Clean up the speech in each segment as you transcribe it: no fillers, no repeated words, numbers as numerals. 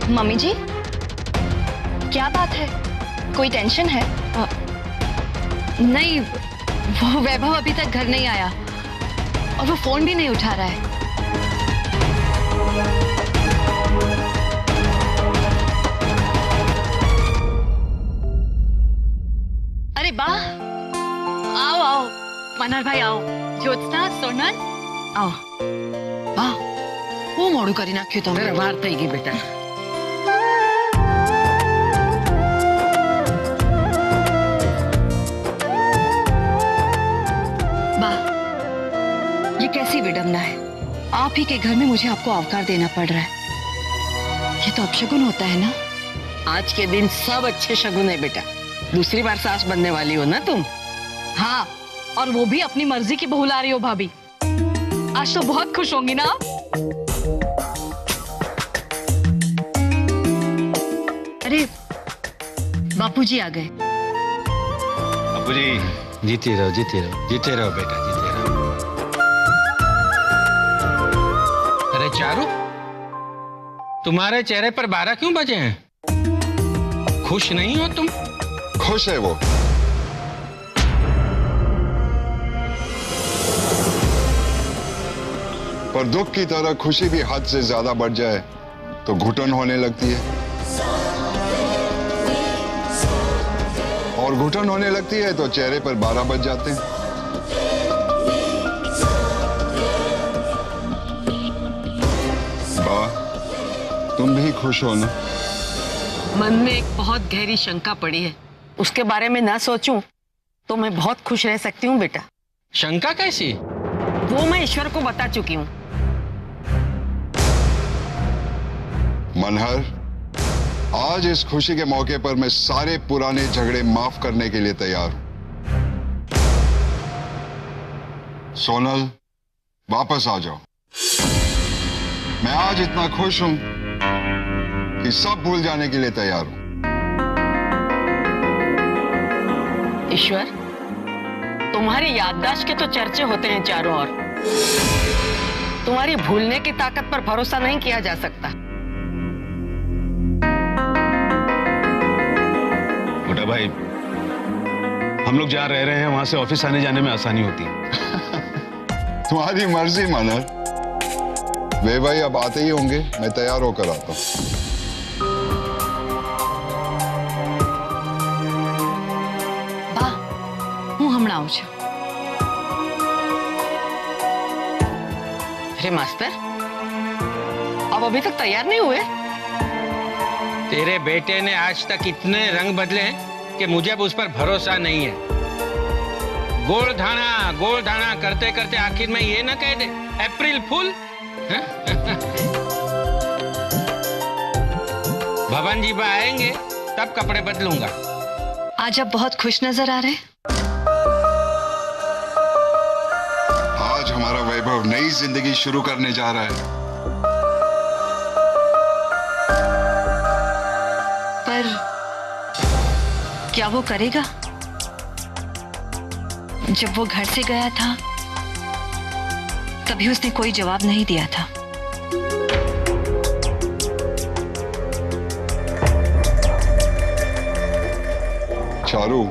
Mummy जी, क्या बात है? कोई टेंशन है? नहीं, वो वैभव अभी तक घर नहीं आया और वो फोन भी नहीं उठा रहा है। अरे वाह, आओ आओ मनहर भाई आओ। ज्योत्सना, सोनल आओ। वाह, वो मोड़ू करी नाख्यो तो વાર થઈ ગઈ બેટા। ये कैसी विडंबना है? आप ही के घर में मुझे आपको आवकार देना पड़ रहा है। ये तो अपशगुन होता है ना? आज के दिन सब अच्छे शगुन है बेटा। दूसरी बार सास बनने वाली हो ना तुम? हाँ, और वो भी अपनी मर्जी की बहू ला रही हो भाभी। आज तो बहुत खुश होंगी ना आप? अरे बापूजी आ गए। बापूजी, जीते रहो, जीते रहो, जीते रहो बेटा, जीते रहो। अरे चारू, तुम्हारे चेहरे पर 12 क्यों बजे हैं? खुश नहीं हो तुम? खुश है वो। पर दुख की तरह खुशी भी हद से ज्यादा बढ़ जाए तो घुटन होने लगती है, और घुटन होने लगती है तो चेहरे पर 12 बज जाते हैं। बा, तुम भी खुश हो ना? मन में एक बहुत गहरी शंका पड़ी है, उसके बारे में ना सोचूं तो मैं बहुत खुश रह सकती हूँ बेटा। शंका कैसी? वो मैं ईश्वर को बता चुकी हूँ। मनहर, आज इस खुशी के मौके पर मैं सारे पुराने झगड़े माफ करने के लिए तैयार हूं। सोनल, वापस आ जाओ। मैं आज इतना खुश हूं कि सब भूल जाने के लिए तैयार हूं। ईश्वर, तुम्हारी याददाश्त के तो चर्चे होते हैं चारों ओर। तुम्हारी भूलने की ताकत पर भरोसा नहीं किया जा सकता। मोटा भाई, हम लोग जहाँ रह रहे हैं वहां से ऑफिस आने जाने में आसानी होती है। तुम्हारी मर्जी मनहर। वे भाई अब आते ही होंगे, मैं तैयार होकर आता हूं। હું હમણાં આવું છું। अरे मास्टर, अब अभी तक तैयार नहीं हुए? तेरे बेटे ने आज तक इतने रंग बदले हैं कि मुझे अब उस पर भरोसा नहीं है। गोल धाना करते करते आखिर में ये ना कह दे अप्रैल फूल। भवन जी बा आएंगे तब कपड़े बदलूंगा। आज आप बहुत खुश नजर आ रहे हैं। आज हमारा वैभव नई जिंदगी शुरू करने जा रहा है। पर क्या वो करेगा? जब वो घर से गया था तभी उसने कोई जवाब नहीं दिया था। चारू,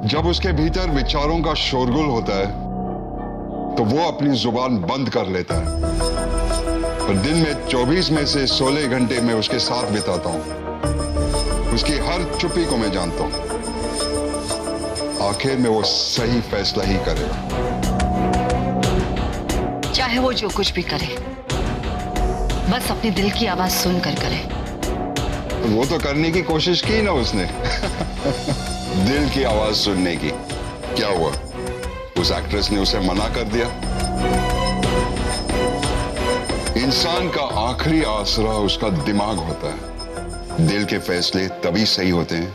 जब उसके भीतर विचारों का शोरगुल होता है तो वो अपनी जुबान बंद कर लेता है। और दिन में 24 में से 16 घंटे में उसके साथ बिताता हूं। उसकी हर चुप्पी को मैं जानता हूं। आखिर में वो सही फैसला ही करेगा, चाहे वो जो कुछ भी करे, बस अपने दिल की आवाज सुनकर करे। वो तो करने की कोशिश की ना उसने। दिल की आवाज सुनने की। क्या हुआ, उस एक्ट्रेस ने उसे मना कर दिया? इंसान का आखिरी आसरा उसका दिमाग होता है। दिल के फैसले तभी सही होते हैं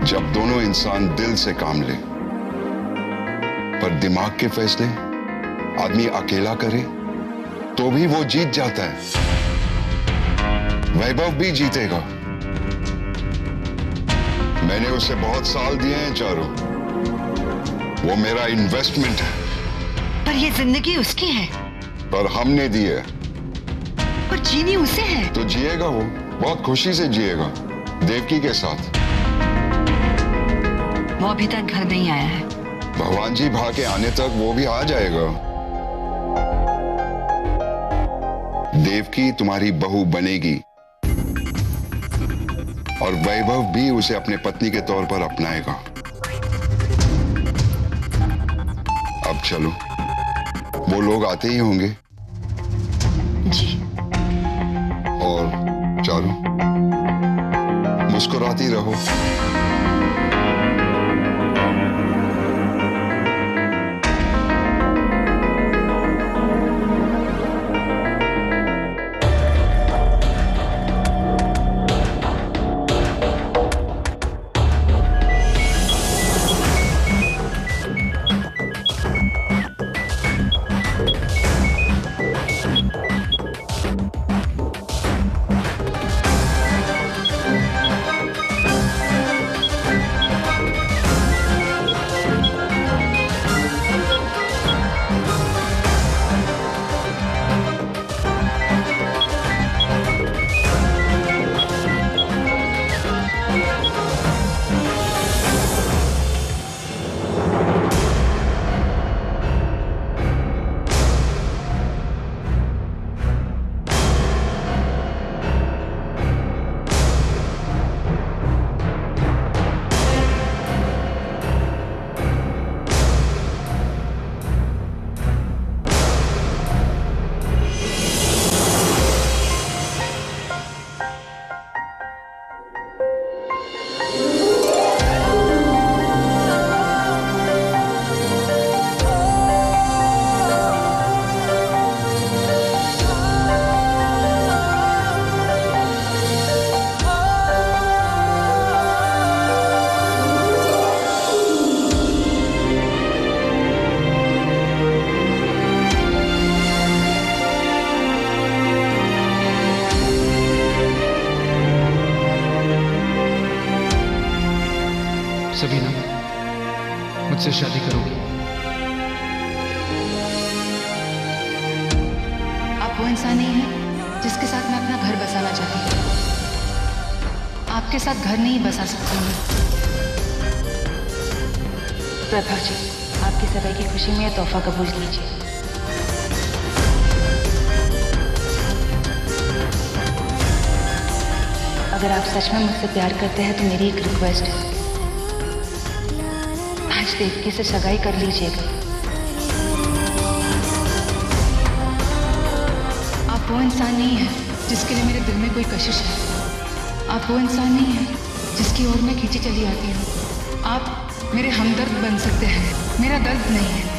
जब दोनों इंसान दिल से काम ले। पर दिमाग के फैसले आदमी अकेला करे तो भी वो जीत जाता है। वैभव भी जीतेगा। मैंने उसे बहुत साल दिए हैं चारू। वो मेरा इन्वेस्टमेंट है। पर ये जिंदगी उसकी है। पर हमने दी है। पर जीनी उसे है। तो जिएगा वो, बहुत खुशी से जिएगा, देवकी के साथ। वो अभी तक घर नहीं आया है। भगवान जी भा के आने तक वो भी आ जाएगा। देवकी तुम्हारी बहू बनेगी और वैभव भी उसे अपने पत्नी के तौर पर अपनाएगा। अब चलो, वो लोग आते ही होंगे। जी। और चारू, मुस्कुराती रहो। सबीना, मुझसे शादी करोगी? आप वो इंसान नहीं हैं जिसके साथ मैं अपना घर बसाना चाहती हूँ। आपके साथ घर नहीं बसा सकती हूँ। प्रभा जी, आपकी सगाई की खुशी में यह तोहफा कबूल कीजिए। अगर आप सच में मुझसे प्यार करते हैं तो मेरी एक रिक्वेस्ट है, आज देवकी से सगाई कर लीजिएगा। आप वो इंसान नहीं है जिसके लिए मेरे दिल में कोई कशिश है। आप वो इंसान नहीं है जिसकी ओर मैं खींची चली आती हूँ। आप मेरे हमदर्द बन सकते हैं, मेरा दर्द नहीं है।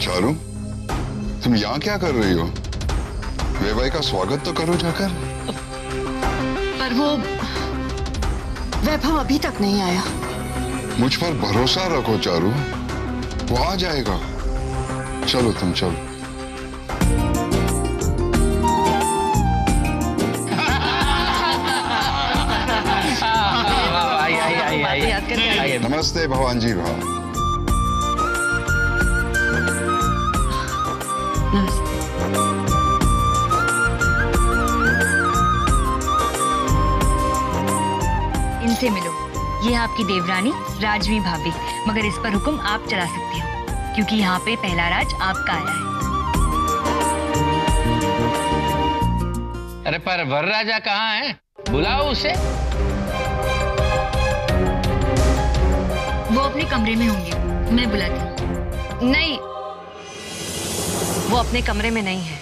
चारू, तुम यहाँ क्या कर रही हो? वेवाई का स्वागत तो करो जाकर। पर वो वैभव अभी तक नहीं आया। मुझ पर भरोसा रखो चारू, वो आ जाएगा। चलो तुम चलो। नमस्ते भगवान जी भा। नमस्ते। इनसे मिलो, ये है आपकी देवरानी राजवी भाभी, मगर इस पर हुक्म आप चला सकती हो क्योंकि यहाँ पे पहला राज आपका आया है। अरे पर वरराजा कहाँ है? बुलाओ उसे। वो अपने कमरे में होंगे, मैं बुलाती हूँ। नहीं, वो अपने कमरे में नहीं है।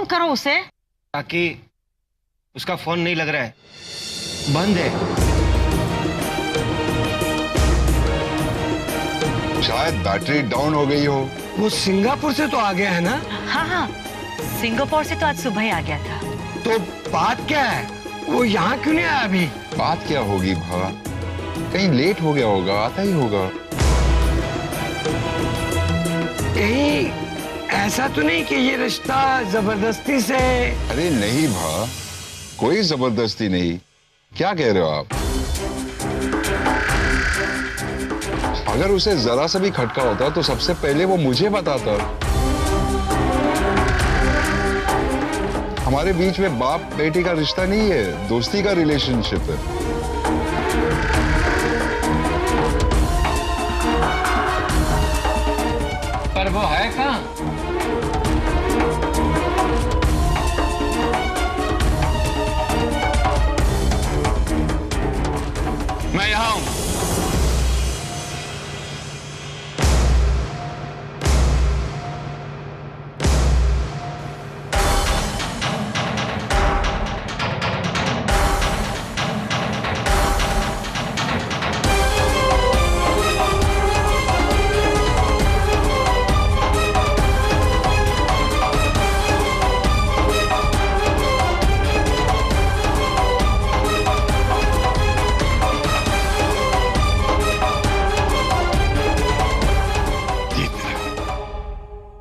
करो उसे। ताकि उसका फोन नहीं लग रहा है, बंद है। शायद बैटरी डाउन हो गई हो। वो सिंगापुर से तो आ गया है ना? हाँ हाँ, सिंगापुर से तो आज सुबह ही आ गया था। तो बात क्या है? वो यहाँ क्यों नहीं आया अभी? बात क्या होगी भा? कहीं लेट हो गया होगा, आता ही होगा। कहीं ऐसा तो नहीं कि ये रिश्ता जबरदस्ती से? अरे नहीं भा, कोई जबरदस्ती नहीं। क्या कह रहे हो आप? अगर उसे जरा सा भी खटका होता तो सबसे पहले वो मुझे बताता। हमारे बीच में बाप बेटी का रिश्ता नहीं है, दोस्ती का रिलेशनशिप है। पर वो है कहाँ? मैं यहाँ हूं।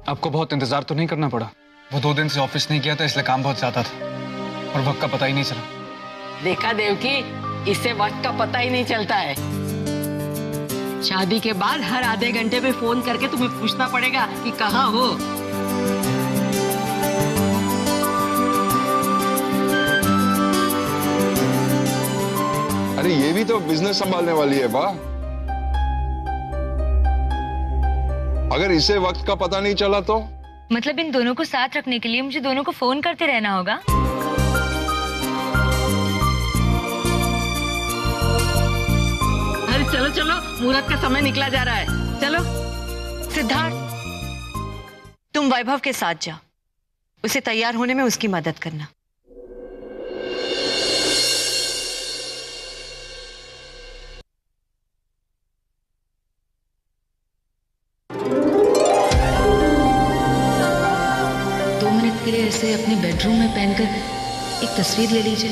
आपको बहुत इंतजार तो नहीं करना पड़ा? वो 2 दिन से ऑफिस नहीं किया था, इसलिए काम बहुत ज्यादा था और वक्त का पता ही नहीं चला। देखा देवकी, इससे वक्त का पता ही नहीं चलता है। शादी के बाद हर आधे घंटे में फोन करके तुम्हें पूछना पड़ेगा कि कहाँ हो। अरे ये भी तो बिजनेस संभालने वाली है बा। अगर इसे वक्त का पता नहीं चला तो? मतलब इन दोनों को साथ रखने के लिए मुझे दोनों को फोन करते रहना होगा? अरे चलो चलो, मुहूर्त का समय निकला जा रहा है, चलो। सिद्धार्थ, तुम वैभव के साथ जाओ, उसे तैयार होने में उसकी मदद करना। के लिए ऐसे अपने बेडरूम में पहनकर एक तस्वीर ले लीजिए।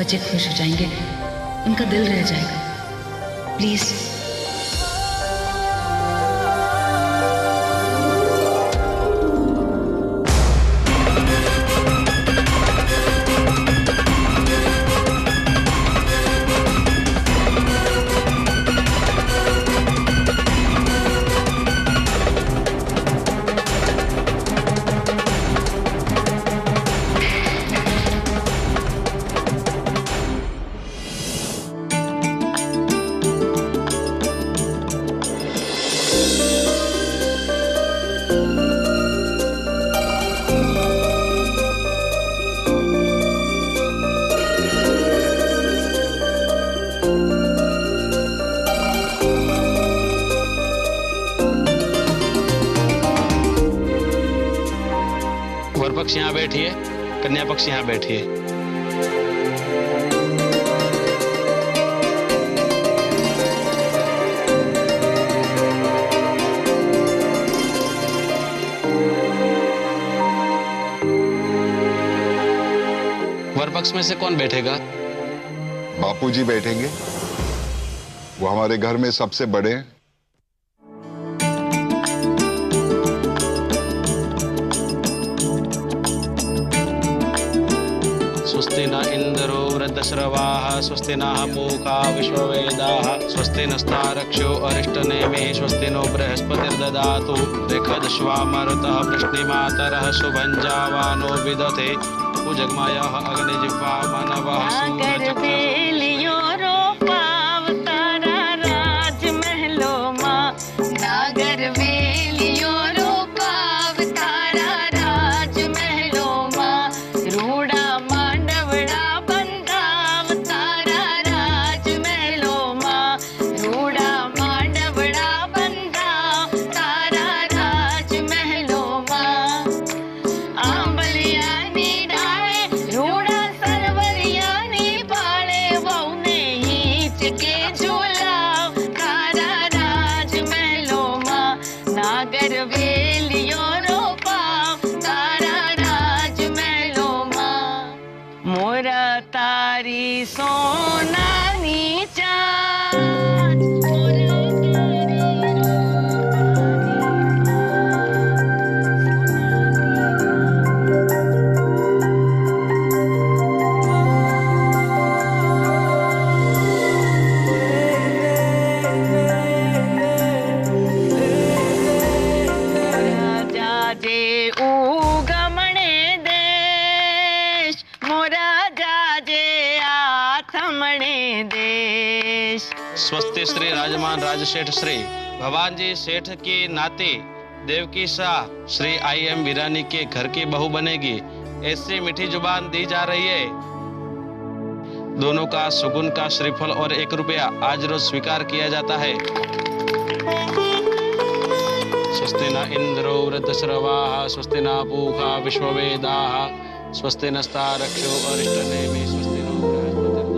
बच्चे खुश हो जाएंगे, उनका दिल रह जाएगा। प्लीज। वर पक्ष यहाँ बैठिए, कन्या पक्ष यहाँ बैठिए। वर पक्ष में से कौन बैठेगा? बापूजी बैठेंगे, वो हमारे घर में सबसे बड़े हैं। स्वस्ति न इंद्रो वृद्धश्रवाः स्वस्ति नः पूषा विश्ववेदाः स्वस्ति नस्तारक्षो अरिष्टनेमिः स्वस्ति नो बृहस्पतिर्ददातु ऋखदश्वामरुतः वृष्णिमातरः शुभञ्जावानो विदधे पूजगमायः अग्निजिह्वा मानवः सूर्यचक्षुः आंबलिया के झूलाओ तारा राज महलो मां नागर वेलियो रो पाओ तारा राज महलो मां मोरा तारी सोना नीचा स्वस्ति श्री राजमान राजसेठ श्री भगवान जी सेठ की नाती देवकी शाह श्री IM वीरानी के घर की बहू बनेगी, ऐसी मीठी जुबान दी जा रही है। दोनों का सुगुन का श्रीफल और 1 रुपया आज रोज स्वीकार किया जाता है। स्वस्ति न इंद्रो वृद्धश्रवाः स्वस्ति न पूषा विश्ववेदाः स्वस्ति नस्तारक्षो अरिष्टनेमिः स्वस्ति नो बृहस्पतिर्दधातु।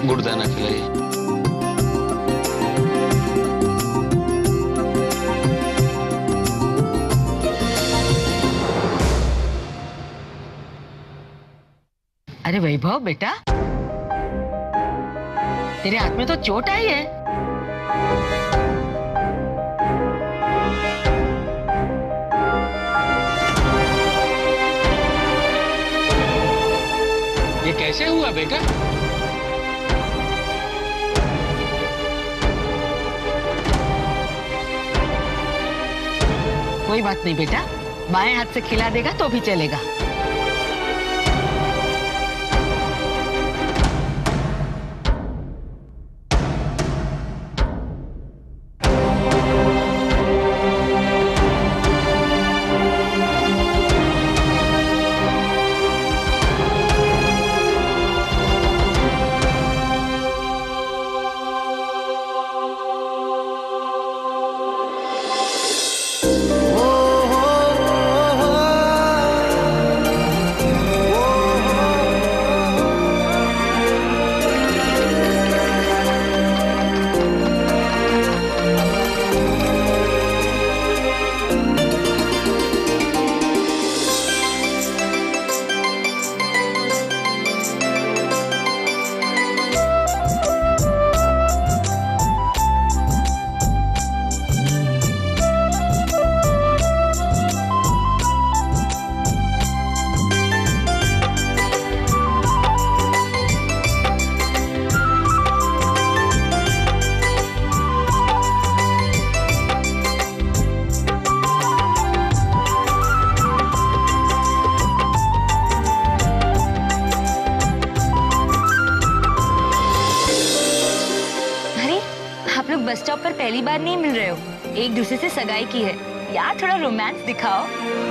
गुड़दाना खिलाइए। अरे वैभव बेटा, तेरे हाथ में तो चोट आई है। ये कैसे हुआ बेटा? कोई बात नहीं बेटा, बाएं हाथ से खिला देगा तो भी चलेगा। बस स्टॉप पर पहली बार नहीं मिल रहे हो, एक दूसरे से सगाई की है यार, थोड़ा रोमांस दिखाओ।